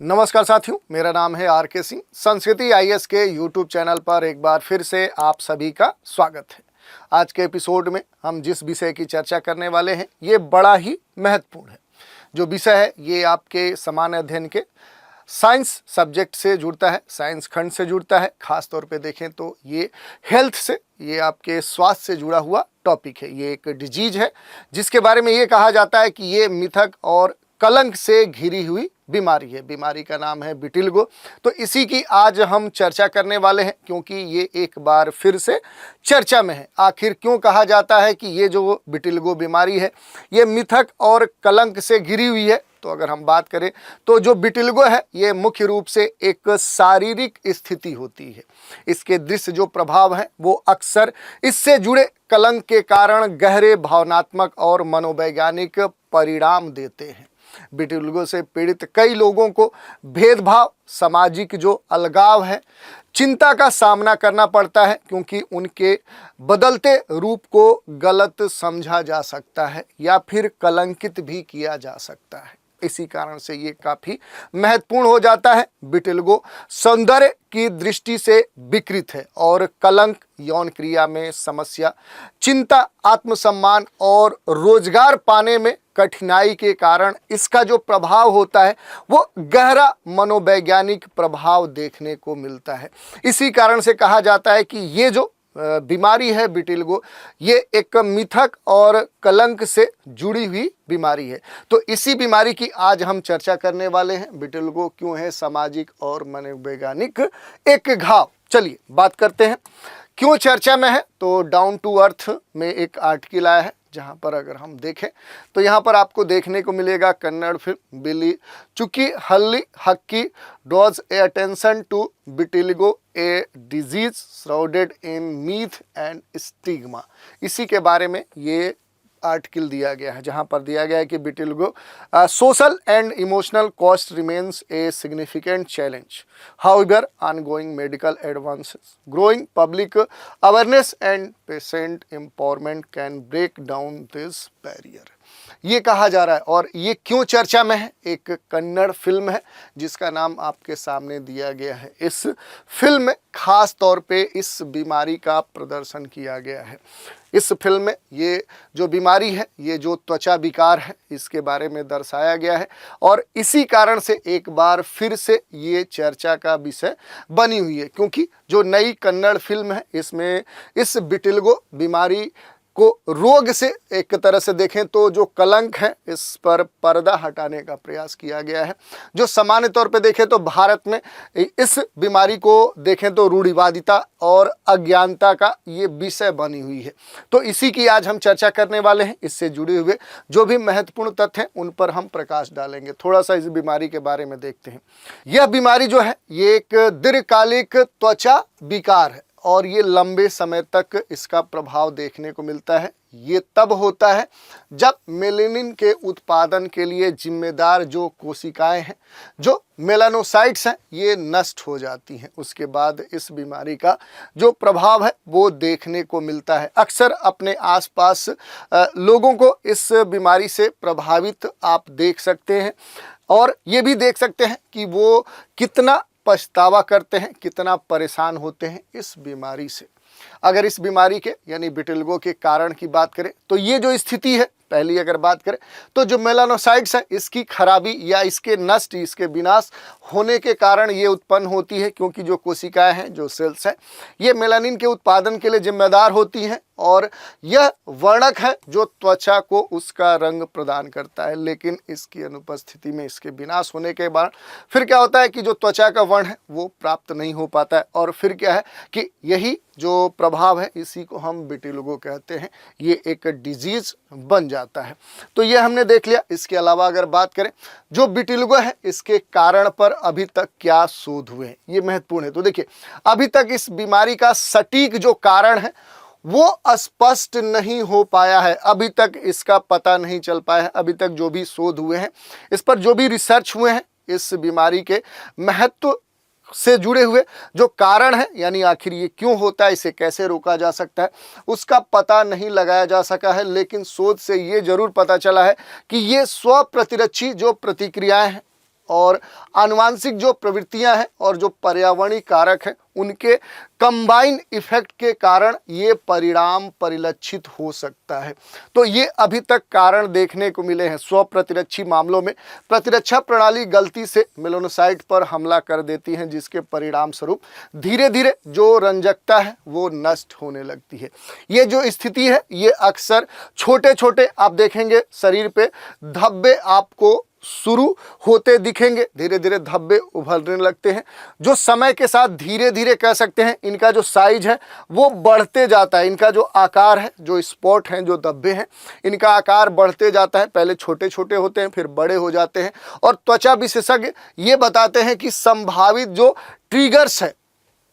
नमस्कार साथियों, मेरा नाम है आर.के. सिंह। संस्कृति आईएएस के यूट्यूब चैनल पर एक बार फिर से आप सभी का स्वागत है। आज के एपिसोड में हम जिस विषय की चर्चा करने वाले हैं ये बड़ा ही महत्वपूर्ण है। जो विषय है ये आपके सामान्य अध्ययन के साइंस सब्जेक्ट से जुड़ता है, साइंस खंड से जुड़ता है। खास तौर पे देखें तो ये हेल्थ से, ये आपके स्वास्थ्य से जुड़ा हुआ टॉपिक है। ये एक डिजीज है जिसके बारे में ये कहा जाता है कि ये मिथक और कलंक से घिरी हुई बीमारी है। बीमारी का नाम है विटिलिगो। तो इसी की आज हम चर्चा करने वाले हैं क्योंकि ये एक बार फिर से चर्चा में है। आखिर क्यों कहा जाता है कि ये जो विटिलिगो बीमारी है ये मिथक और कलंक से घिरी हुई है? तो अगर हम बात करें तो जो विटिलिगो है ये मुख्य रूप से एक शारीरिक स्थिति होती है। इसके दृश्य जो प्रभाव हैं वो अक्सर इससे जुड़े कलंक के कारण गहरे भावनात्मक और मनोवैज्ञानिक परिणाम देते हैं। विटिलिगो से पीड़ित कई लोगों को भेदभाव, सामाजिक जो अलगाव है, चिंता का सामना करना पड़ता है क्योंकि उनके बदलते रूप को गलत समझा जा सकता है या फिर कलंकित भी किया जा सकता है। इसी कारण से ये काफ़ी महत्वपूर्ण हो जाता है। विटिलिगो सौंदर्य की दृष्टि से विकृत है और कलंक यौन क्रिया में समस्या, चिंता, आत्मसम्मान और रोजगार पाने में कठिनाई के कारण इसका जो प्रभाव होता है वो गहरा मनोवैज्ञानिक प्रभाव देखने को मिलता है। इसी कारण से कहा जाता है कि ये जो बीमारी है विटिलिगो ये एक मिथक और कलंक से जुड़ी हुई बीमारी है। तो इसी बीमारी की आज हम चर्चा करने वाले हैं। विटिलिगो क्यों है सामाजिक और मनोवैज्ञानिक एक घाव। चलिए बात करते हैं क्यों चर्चा में है। तो डाउन टू अर्थ में एक आर्टिकल आया है जहाँ पर अगर हम देखें तो यहाँ पर आपको देखने को मिलेगा Kannada film Billi Chukki Halli Hakki draws a attention to vitiligo a disease shrouded in myth and stigma. इसी के बारे में ये आर्टिकल दिया गया है जहाँ पर दिया गया है कि vitiligo social and emotional cost remains a significant challenge, however ongoing medical advances, growing public awareness and patient empowerment can break down this barrier. ये कहा जा रहा है और ये क्यों चर्चा में है। एक कन्नड़ फिल्म है जिसका नाम आपके सामने दिया गया है। इस फिल्म में खास तौर पे इस बीमारी का प्रदर्शन किया गया है। इस फिल्म में ये जो बीमारी है, ये जो त्वचा विकार है, इसके बारे में दर्शाया गया है और इसी कारण से एक बार फिर से ये चर्चा का विषय बनी हुई है क्योंकि जो नई कन्नड़ फिल्म है इसमें इस विटिलिगो बीमारी को रोग से एक तरह से देखें तो जो कलंक है इस पर पर्दा हटाने का प्रयास किया गया है। जो सामान्य तौर पे देखें तो भारत में इस बीमारी को देखें तो रूढ़िवादिता और अज्ञानता का ये विषय बनी हुई है। तो इसी की आज हम चर्चा करने वाले हैं। इससे जुड़े हुए जो भी महत्वपूर्ण तथ्य हैं उन पर हम प्रकाश डालेंगे। थोड़ा सा इस बीमारी के बारे में देखते हैं। यह बीमारी जो है ये एक दीर्घकालिक त्वचा विकार है और ये लंबे समय तक इसका प्रभाव देखने को मिलता है। ये तब होता है जब मेलेनिन के उत्पादन के लिए जिम्मेदार जो कोशिकाएं हैं, जो मेलानोसाइट्स हैं, ये नष्ट हो जाती हैं। उसके बाद इस बीमारी का जो प्रभाव है वो देखने को मिलता है। अक्सर अपने आसपास लोगों को इस बीमारी से प्रभावित आप देख सकते हैं और ये भी देख सकते हैं कि वो कितना पछतावा करते हैं, कितना परेशान होते हैं इस बीमारी से। अगर इस बीमारी के यानी विटिलिगो के कारण की बात करें तो ये जो स्थिति है, पहली अगर बात करें तो जो मेलानोसाइट्स है इसकी खराबी या इसके नष्ट, इसके विनाश होने के कारण ये उत्पन्न होती है क्योंकि जो कोशिकाएं हैं, जो सेल्स हैं, ये मेलानिन के उत्पादन के लिए जिम्मेदार होती हैं और यह वर्णक है जो त्वचा को उसका रंग प्रदान करता है। लेकिन इसकी अनुपस्थिति में, इसके विनाश होने के बाद फिर क्या होता है कि जो त्वचा का वर्ण है वो प्राप्त नहीं हो पाता है और फिर क्या है कि यही जो प्रभाव है इसी को हम विटिलिगो कहते हैं। ये एक डिजीज बन जाता है। तो ये हमने देख लिया। इसके अलावा अगर बात करें जो विटिलिगो है इसके कारण पर अभी तक क्या शोध हुए हैं, ये महत्वपूर्ण है। तो देखिए अभी तक इस बीमारी का सटीक जो कारण है वो स्पष्ट नहीं हो पाया है। अभी तक इसका पता नहीं चल पाया है। अभी तक जो भी शोध हुए हैं, इस पर जो भी रिसर्च हुए हैं, इस बीमारी के महत्व से जुड़े हुए जो कारण है, यानी आखिर ये क्यों होता है, इसे कैसे रोका जा सकता है, उसका पता नहीं लगाया जा सका है। लेकिन शोध से ये जरूर पता चला है कि ये स्व प्रतिरक्षी जो प्रतिक्रियाएं हैं और आनुवांशिक जो प्रवृत्तियां हैं और जो पर्यावरणीय कारक हैं उनके कंबाइन इफेक्ट के कारण ये परिणाम परिलक्षित हो सकता है। तो ये अभी तक कारण देखने को मिले हैं। स्वप्रतिरक्षी मामलों में प्रतिरक्षा प्रणाली गलती से मेलानोसाइट पर हमला कर देती है, जिसके परिणाम स्वरूप धीरे धीरे जो रंजकता है वो नष्ट होने लगती है। ये जो स्थिति है ये अक्सर छोटे छोटे आप देखेंगे शरीर पे धब्बे आपको शुरू होते दिखेंगे, धीरे धीरे धब्बे उभरने लगते हैं, जो समय के साथ धीरे धीरे कह सकते हैं इनका जो साइज है वो बढ़ते जाता है। इनका जो आकार है, जो स्पॉट हैं, जो धब्बे हैं, इनका आकार बढ़ते जाता है। पहले छोटे छोटे होते हैं, फिर बड़े हो जाते हैं। और त्वचा विशेषज्ञ ये बताते हैं कि संभावित जो ट्रिगर्स है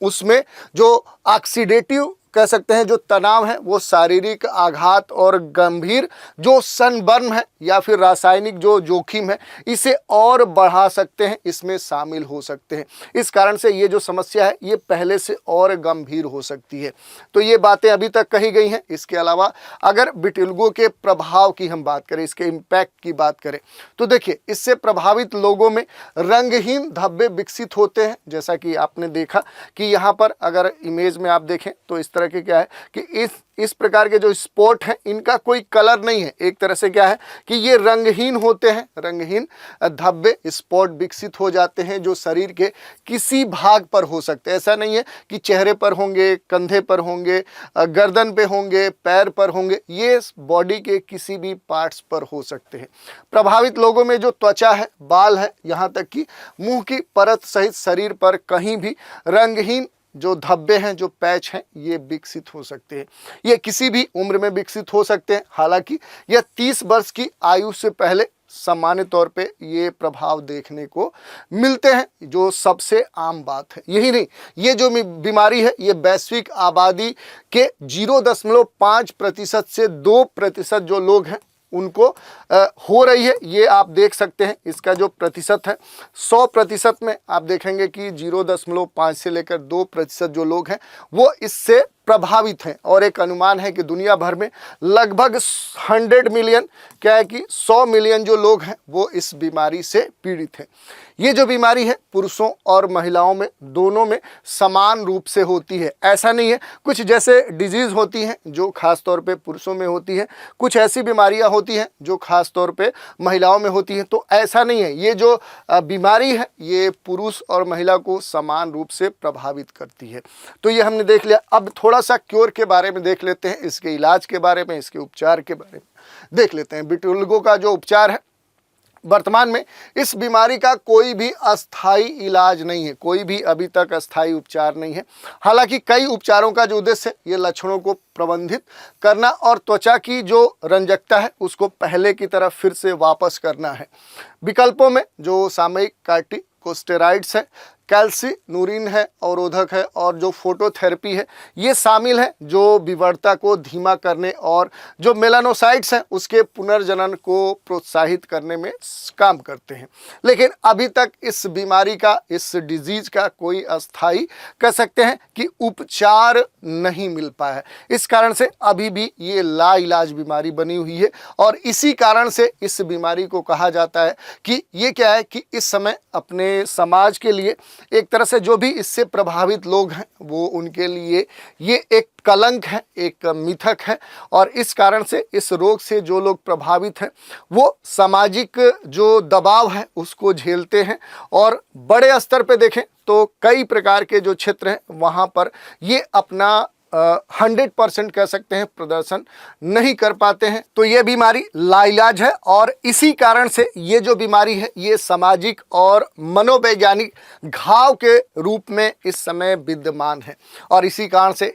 उसमें जो ऑक्सीडेटिव कह सकते हैं जो तनाव है, वो शारीरिक आघात और गंभीर जो सनबर्न है या फिर रासायनिक जो जोखिम है इसे और बढ़ा सकते हैं, इसमें शामिल हो सकते हैं। इस कारण से ये जो समस्या है ये पहले से और गंभीर हो सकती है। तो ये बातें अभी तक कही गई हैं। इसके अलावा अगर विटिलिगो के प्रभाव की हम बात करें, इसके इम्पैक्ट की बात करें, तो देखिए इससे प्रभावित लोगों में रंगहीन धब्बे विकसित होते हैं। जैसा कि आपने देखा कि यहाँ पर अगर इमेज में आप देखें तो इस तरह के क्या है कि इस प्रकार के जो स्पॉट हैं इनका कोई कलर नहीं है। एक तरह से क्या है कि ये रंगहीन होते हैं, रंगहीन धब्बे स्पॉट विकसित हो जाते हैं जो शरीर के किसी भाग पर हो सकते हैं। ऐसा नहीं है कि चेहरे पर होंगे, कंधे पर होंगे, गर्दन पे होंगे, पैर पर होंगे, ये बॉडी के किसी भी पार्ट्स पर हो सकते हैं। प्रभावित लोगों में जो त्वचा है, बाल है, यहाँ तक कि मुंह की परत सहित शरीर पर कहीं भी रंगहीन जो धब्बे हैं, जो पैच हैं, ये विकसित हो सकते हैं। ये किसी भी उम्र में विकसित हो सकते हैं। हालांकि यह 30 वर्ष की आयु से पहले सामान्य तौर पे ये प्रभाव देखने को मिलते हैं, जो सबसे आम बात है। यही नहीं, ये जो बीमारी है ये वैश्विक आबादी के 0.5% से 2% जो लोग हैं उनको हो रही है। ये आप देख सकते हैं इसका जो प्रतिशत है 100% में आप देखेंगे कि 0.5 से लेकर 2% जो लोग हैं वो इससे प्रभावित हैं। और एक अनुमान है कि दुनिया भर में लगभग 100 मिलियन क्या है कि 100 मिलियन जो लोग हैं वो इस बीमारी से पीड़ित हैं। ये जो बीमारी है पुरुषों और महिलाओं में दोनों में समान रूप से होती है। ऐसा नहीं है, कुछ जैसे डिजीज़ होती हैं जो खास तौर पे पुरुषों में होती हैं, कुछ ऐसी बीमारियां होती हैं जो खास तौर पे महिलाओं में होती हैं। तो ऐसा नहीं है, ये जो बीमारी है ये पुरुष और महिला को समान रूप से प्रभावित करती है। तो ये हमने देख लिया। अब थोड़ा सा क्योर के बारे में देख लेते हैं, इसके इलाज के बारे में, इसके उपचार के बारे में देख लेते हैं। विटिलिगो का जो उपचार है, वर्तमान में इस बीमारी का कोई भी अस्थाई इलाज नहीं है, कोई भी अभी तक अस्थाई उपचार नहीं है। हालांकि कई उपचारों का जो उद्देश्य है ये लक्षणों को प्रबंधित करना और त्वचा की जो रंजकता है उसको पहले की तरफ फिर से वापस करना है। विकल्पों में जो सामयिक कार्टिकोस्टेरॉइड्स है, कैल्सिनुरिन है, अवरोधक है और जो फोटोथेरेपी है ये शामिल है, जो विवर्तता को धीमा करने और जो मेलानोसाइट्स हैं उसके पुनर्जनन को प्रोत्साहित करने में काम करते हैं। लेकिन अभी तक इस बीमारी का, इस डिजीज का कोई अस्थाई कह सकते हैं कि उपचार नहीं मिल पाया है। इस कारण से अभी भी ये लाइलाज बीमारी बनी हुई है और इसी कारण से इस बीमारी को कहा जाता है कि ये क्या है कि इस समय अपने समाज के लिए एक तरह से जो भी इससे प्रभावित लोग हैं वो उनके लिए ये एक कलंक है, एक मिथक है। और इस कारण से इस रोग से जो लोग प्रभावित हैं वो सामाजिक जो दबाव है उसको झेलते हैं और बड़े स्तर पे देखें तो कई प्रकार के जो क्षेत्र हैं वहाँ पर ये अपना 100% कह सकते हैं प्रदर्शन नहीं कर पाते हैं। तो ये बीमारी लाइलाज है और इसी कारण से ये जो बीमारी है ये सामाजिक और मनोवैज्ञानिक घाव के रूप में इस समय विद्यमान है और इसी कारण से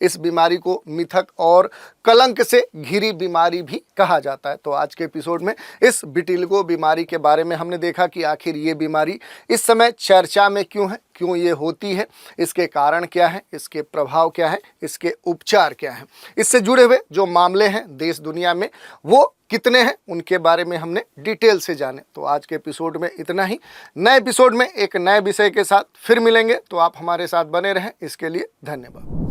इस बीमारी को मिथक और कलंक से घिरी बीमारी भी कहा जाता है। तो आज के एपिसोड में इस विटिलिगो बीमारी के बारे में हमने देखा कि आखिर ये बीमारी इस समय चर्चा में क्यों है, क्यों ये होती है, इसके कारण क्या है, इसके प्रभाव क्या है, इसके उपचार क्या है, इससे जुड़े हुए जो मामले हैं देश दुनिया में वो कितने हैं उनके बारे में हमने डिटेल से जाने। तो आज के एपिसोड में इतना ही। नए एपिसोड में एक नए विषय के साथ फिर मिलेंगे, तो आप हमारे साथ बने रहें। इसके लिए धन्यवाद।